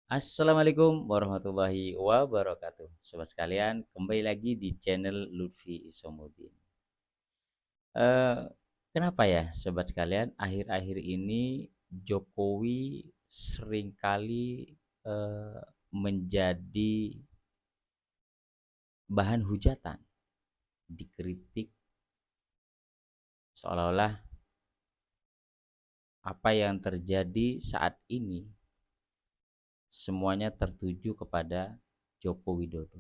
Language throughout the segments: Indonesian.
Assalamualaikum warahmatullahi wabarakatuh. Sobat sekalian, kembali lagi di channel Lutfi Isomuddin. Eh, Kenapa ya, sobat sekalian, akhir-akhir ini Jokowi seringkali menjadi bahan hujatan, dikritik seolah-olah apa yang terjadi saat ini semuanya tertuju kepada Joko Widodo.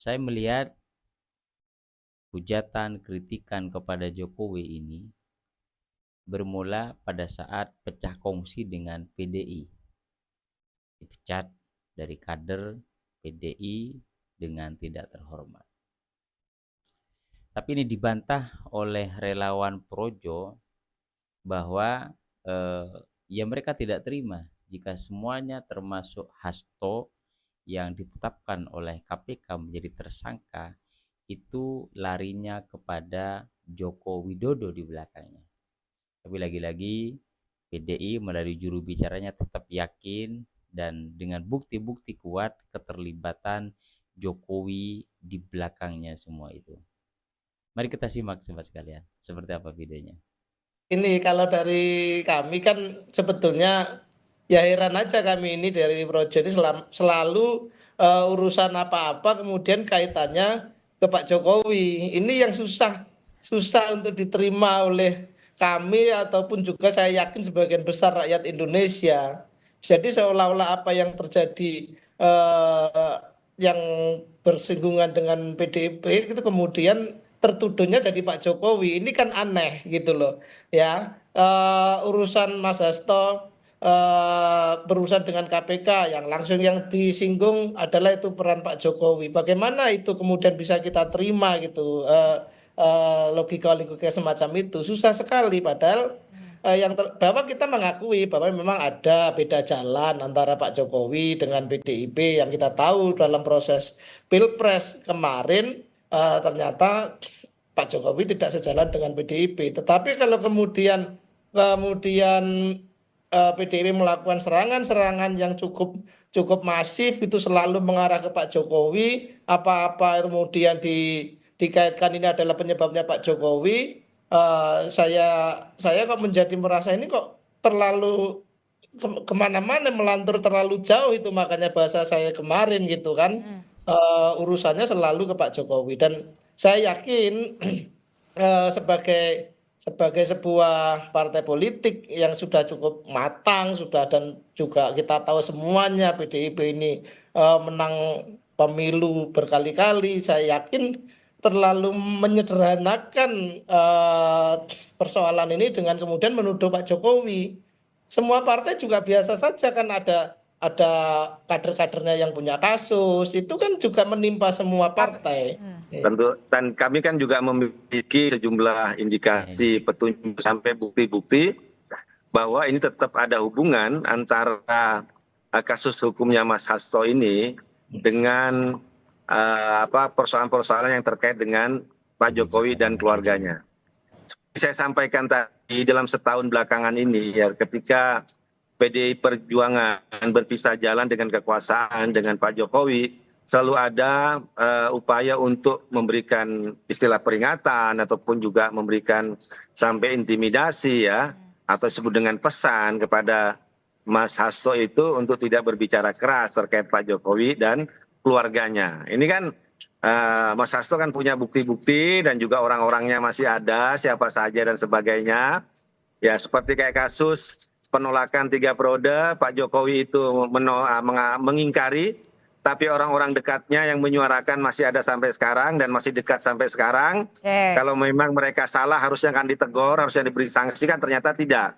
Saya melihat hujatan, kritikan kepada Jokowi ini bermula pada saat pecah kongsi dengan PDI. Dipecat dari kader PDI dengan tidak terhormat. Tapi ini dibantah oleh relawan Projo bahwa ya mereka tidak terima jika semuanya termasuk Hasto yang ditetapkan oleh KPK menjadi tersangka itu larinya kepada Joko Widodo di belakangnya. Tapi lagi-lagi PDI melalui juru bicaranya tetap yakin dan dengan bukti-bukti kuat keterlibatan Jokowi di belakangnya semua itu. Mari kita simak sobat sekalian, seperti apa videonya. Ini kalau dari kami kan sebetulnya ya heran aja kami ini dari Projo ini selalu urusan apa-apa kemudian kaitannya ke Pak Jokowi. Ini yang susah susah untuk diterima oleh kami ataupun juga saya yakin sebagian besar rakyat Indonesia. Jadi seolah-olah apa yang terjadi yang bersinggungan dengan PDIP itu kemudian tertuduhnya jadi Pak Jokowi. Ini kan aneh gitu loh ya. Urusan Mas Hasto berurusan dengan KPK yang langsung yang disinggung adalah itu peran Pak Jokowi. Bagaimana itu kemudian bisa kita terima gitu, logika-logika semacam itu susah sekali. Padahal bahwa kita mengakui bahwa memang ada beda jalan antara Pak Jokowi dengan PDIP yang kita tahu dalam proses Pilpres kemarin, ternyata Pak Jokowi tidak sejalan dengan PDIP. Tetapi kalau kemudian PDIP melakukan serangan-serangan yang cukup cukup masif itu selalu mengarah ke Pak Jokowi, apa-apa kemudian dikaitkan ini adalah penyebabnya Pak Jokowi. Saya kok menjadi merasa ini kok terlalu kemana-mana, melantur terlalu jauh, itu makanya bahasa saya kemarin gitu kan. Urusannya selalu ke Pak Jokowi dan saya yakin sebagai sebagai sebuah partai politik yang sudah cukup matang sudah, dan juga kita tahu semuanya PDIP ini menang pemilu berkali-kali. Saya yakin terlalu menyederhanakan persoalan ini dengan kemudian menuduh Pak Jokowi. Semua partai juga biasa saja kan, ada kader-kadernya yang punya kasus, itu kan juga menimpa semua partai. Tentu, dan kami kan juga memiliki sejumlah indikasi, petunjuk sampai bukti-bukti bahwa ini tetap ada hubungan antara kasus hukumnya Mas Hasto ini dengan persoalan-persoalan yang terkait dengan Pak Jokowi dan keluarganya. Saya sampaikan tadi dalam setahun belakangan ini ya, ketika PDI Perjuangan berpisah jalan dengan kekuasaan dengan Pak Jokowi, selalu ada upaya untuk memberikan istilah peringatan ataupun juga memberikan sampai intimidasi ya, atau disebut dengan pesan kepada Mas Hasto itu untuk tidak berbicara keras terkait Pak Jokowi dan keluarganya. Ini kan Mas Hasto kan punya bukti-bukti dan juga orang-orangnya masih ada, siapa saja dan sebagainya. Ya seperti kayak kasus penolakan 3 periode, Pak Jokowi itu mengingkari, tapi orang-orang dekatnya yang menyuarakan masih ada sampai sekarang dan masih dekat sampai sekarang. Kalau memang mereka salah harusnya kan ditegur, harusnya diberi sanksi, kan ternyata tidak.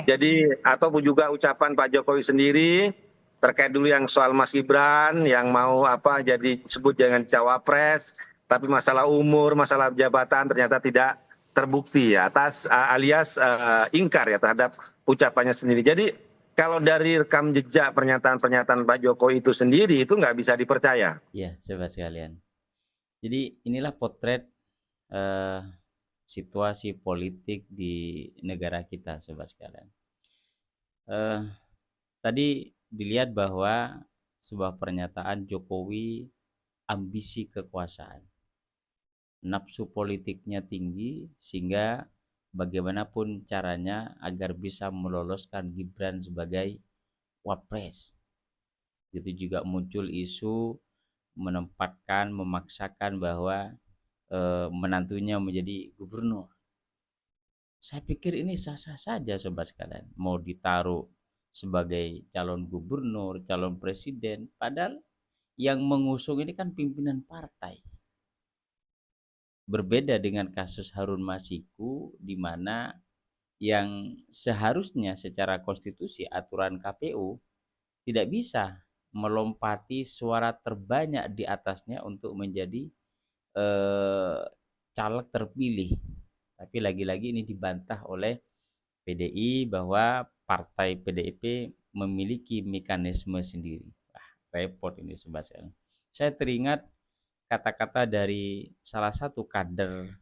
Jadi ataupun juga ucapan Pak Jokowi sendiri terkait dulu yang soal Mas Gibran yang mau jadi disebut jangan cawapres, tapi masalah umur, masalah jabatan ternyata tidak terbukti ya, alias ingkar ya terhadap ucapannya sendiri. Jadi kalau dari rekam jejak pernyataan-pernyataan Pak Jokowi itu sendiri itu nggak bisa dipercaya. Ya, sobat sekalian. Jadi inilah potret eh, situasi politik di negara kita, sobat sekalian. Eh, Tadi dilihat bahwa sebuah pernyataan Jokowi ambisi kekuasaan, nafsu politiknya tinggi sehingga bagaimanapun caranya agar bisa meloloskan Gibran sebagai wapres. Itu juga muncul isu memaksakan bahwa menantunya menjadi gubernur. Saya pikir ini sah-sah saja sobat sekalian. Mau ditaruh sebagai calon gubernur, calon presiden, padahal yang mengusung ini kan pimpinan partai. Berbeda dengan kasus Harun Masiku di mana yang seharusnya secara konstitusi aturan KPU tidak bisa melompati suara terbanyak di atasnya untuk menjadi caleg terpilih. Tapi lagi-lagi ini dibantah oleh PDI bahwa partai PDIP memiliki mekanisme sendiri. Repot ini sebetulnya. Saya teringat kata-kata dari salah satu kader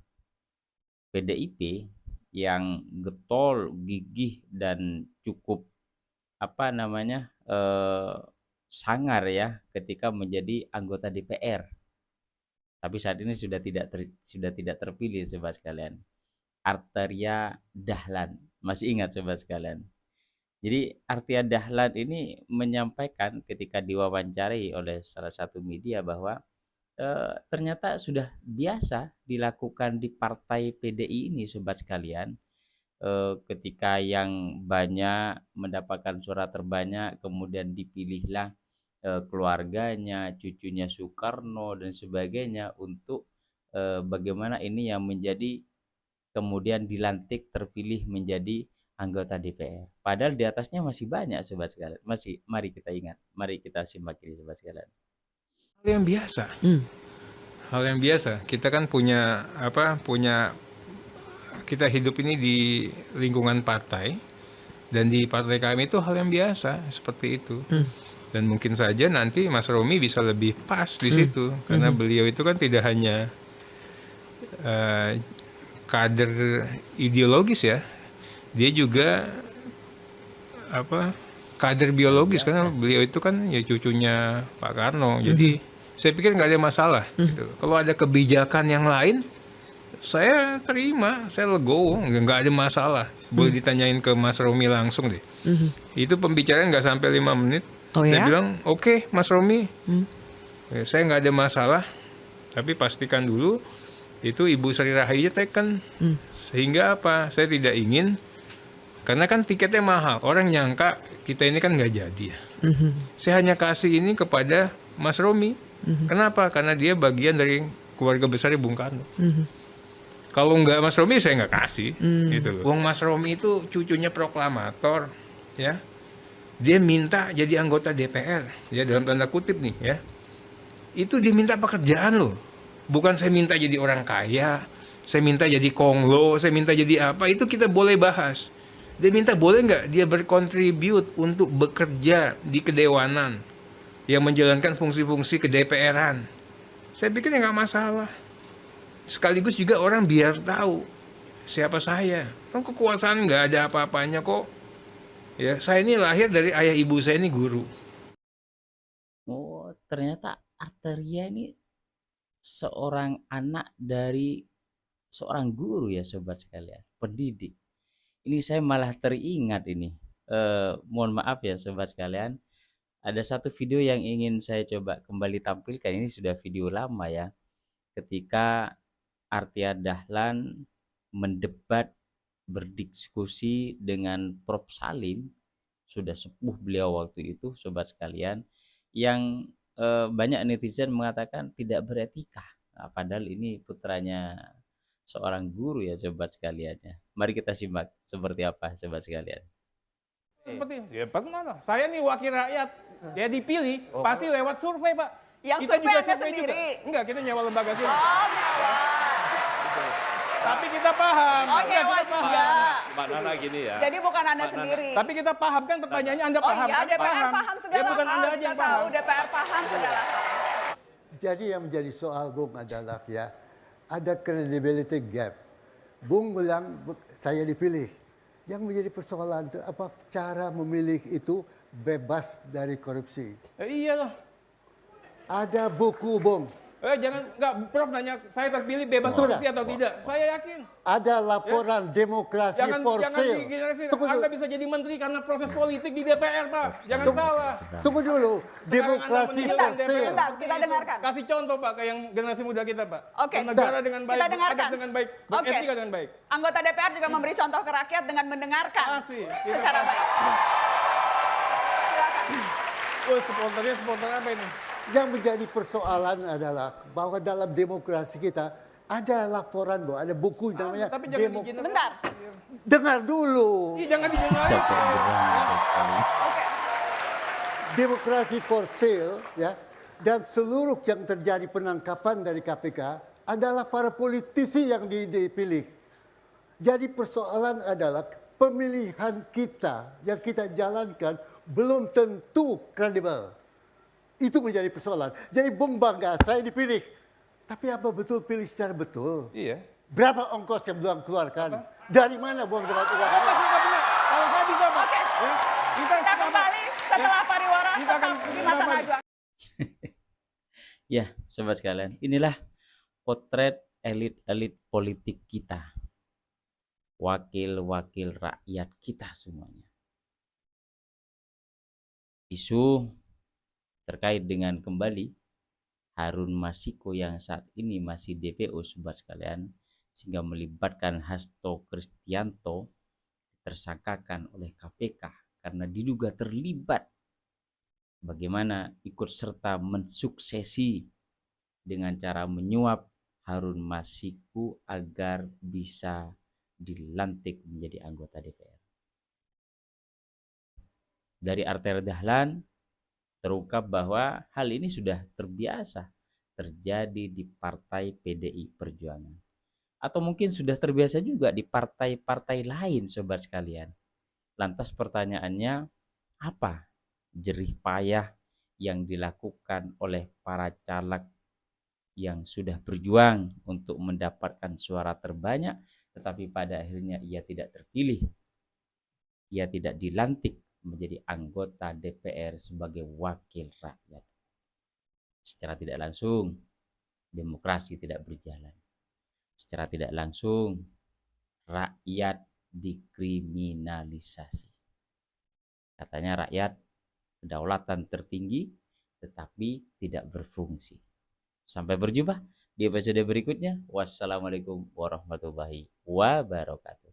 PDIP yang getol, gigih dan cukup sangar ya ketika menjadi anggota DPR. Tapi saat ini sudah tidak terpilih sobat sekalian. Arteria Dahlan. Masih ingat sobat sekalian? Jadi Arteria Dahlan ini menyampaikan ketika diwawancari oleh salah satu media bahwa ternyata sudah biasa dilakukan di partai PDI ini sobat sekalian. Ketika yang banyak mendapatkan suara terbanyak kemudian dipilihlah keluarganya, cucunya Soekarno dan sebagainya untuk bagaimana ini yang menjadi kemudian dilantik terpilih menjadi anggota DPR. Padahal di atasnya masih banyak sobat sekalian. Mari kita ingat, mari kita simak ini sobat sekalian. Hal yang biasa. Hal yang biasa. Kita kan punya kita hidup ini di lingkungan partai dan di partai kami itu hal yang biasa seperti itu. Dan mungkin saja nanti Mas Romi bisa lebih pas di situ karena beliau itu kan tidak hanya kader ideologis ya, dia juga kader biologis karena beliau itu kan ya cucunya Pak Karno. Jadi saya pikir nggak ada masalah. Gitu. Kalau ada kebijakan yang lain, saya terima, saya legowo, nggak ada masalah. Boleh ditanyain ke Mas Romi langsung deh. Itu pembicaraan nggak sampai 5 menit. Saya bilang, oke, Mas Romi, saya nggak ada masalah, tapi pastikan dulu itu Ibu Sri Rahayu teken. Sehingga apa? Saya tidak ingin, karena kan tiketnya mahal. Orang nyangka kita ini kan nggak jadi ya. Saya hanya kasih ini kepada Mas Romi. Kenapa? Karena dia bagian dari keluarga besar Bung Karno. Kalau nggak Mas Romi saya nggak kasih. Gitu loh. Wong Mas Romi itu cucunya proklamator, ya. Dia minta jadi anggota DPR, ya dalam tanda kutip nih ya. Itu dia minta pekerjaan loh. Bukan saya minta jadi orang kaya, saya minta jadi konglo, saya minta jadi apa, itu kita boleh bahas. Dia minta boleh nggak dia berkontribut untuk bekerja di kedewanan yang menjalankan fungsi-fungsi ke-DPR-an. Saya pikir nggak masalah. Sekaligus juga orang biar tahu siapa saya. Kan kekuasaan nggak ada apa-apanya kok. Ya, saya ini lahir dari ayah ibu saya ini guru. Oh, ternyata Arteria ini seorang anak dari seorang guru ya sobat sekalian, pendidik. Ini saya malah teringat ini. Mohon maaf ya sobat sekalian. Ada satu video yang ingin saya coba kembali tampilkan. Ini sudah video lama ya. Ketika Arteria Dahlan mendebat berdiskusi dengan Prof. Salim, sudah sepuh beliau waktu itu sobat sekalian, yang banyak netizen mengatakan tidak beretika. Nah, padahal ini putranya seorang guru ya sobat sekalian ya. Mari kita simak seperti apa sobat sekalian. Seperti ya bagaimana? Saya nih wakil rakyat, ya dipilih pasti lewat survei Pak. Yang kita survei juga Anda survei sendiri? juga. Enggak, kita nyewa lembaga survei. Oh, nyewa. Tapi kita paham. Oh, Enggak, nyewa kita juga. Mbak Nana gini ya. Jadi bukan Anda sendiri. Tapi kita paham kan pertanyaannya Anda Oh paham iya, kan? DPR paham segala Ya bukan hal. Anda aja Kita yang tahu paham. DPR paham segala hal. Jadi yang menjadi soal Bung adalah ya ada credibility gap. Bung bilang saya dipilih. Yang menjadi persoalan itu apa cara memilih itu bebas dari korupsi. Iyalah. Ada buku, Bung. Jangan, enggak, Prof nanya saya terpilih bebas Sudah. korupsi atau tidak. Saya yakin. Ada laporan demokrasi Jangan for sale. digeneralisir. Tunggu Anda dulu. bisa jadi menteri karena proses politik di DPR, Pak. Jangan salah. Tunggu dulu. Sekarang Demokrasi Anda for menilai DPR sale. Bentar, kita seperti dengarkan. itu. Kasih contoh, Pak, ke yang generasi muda kita, Pak. Oke. Bernegara dengan baik, Kita dengarkan. beradab dengan baik, Oke. beretika dengan baik. Anggota DPR juga memberi contoh ke rakyat dengan mendengarkan Kasih. secara baik. Silakan. Supporternya supporter apa ini? Yang menjadi persoalan adalah bahwa dalam demokrasi kita ada laporan, bahwa ada buku namanya Tapi jangan Demo. digeneralisir. Sebentar. Dengar dulu. Ih, jangan digeneralisir. Siapa yang berani sekali. Oke. Demokrasi for sale, ya, dan seluruh yang terjadi penangkapan dari KPK adalah para politisi yang dipilih. Jadi persoalan adalah pemilihan kita yang kita jalankan belum tentu kredibel. Itu menjadi persoalan. Jadi Bung bangga, saya dipilih. Tapi apa betul pilih secara betul? Iya. Berapa ongkos yang Bung keluarkan? Dari mana Bung dapat uang? Kalau saya bisa, Pak. Oke. Ya, Kita kembali setelah pariwara Kita akan tetap di mata najwa. Ya, sobat sekalian, inilah potret elit-elit politik kita. Wakil-wakil rakyat kita semuanya. Isu terkait dengan kembali Harun Masiku yang saat ini masih DPO, sobat sekalian, sehingga melibatkan Hasto Kristianto tersangkakan oleh KPK karena diduga terlibat bagaimana ikut serta mensuksesi dengan cara menyuap Harun Masiku agar bisa dilantik menjadi anggota DPR. Dari Arter Dahlan terungkap bahwa hal ini sudah terbiasa terjadi di partai PDI Perjuangan. Atau mungkin sudah terbiasa juga di partai-partai lain, sobat sekalian. Lantas pertanyaannya, apa jerih payah yang dilakukan oleh para caleg yang sudah berjuang untuk mendapatkan suara terbanyak, tetapi pada akhirnya ia tidak terpilih. Ia tidak dilantik menjadi anggota DPR sebagai wakil rakyat. Secara tidak langsung, demokrasi tidak berjalan. Secara tidak langsung, rakyat dikriminalisasi. Katanya rakyat kedaulatan tertinggi, tetapi tidak berfungsi. Sampai berjumpa di episode berikutnya. Wassalamualaikum warahmatullahi wabarakatuh.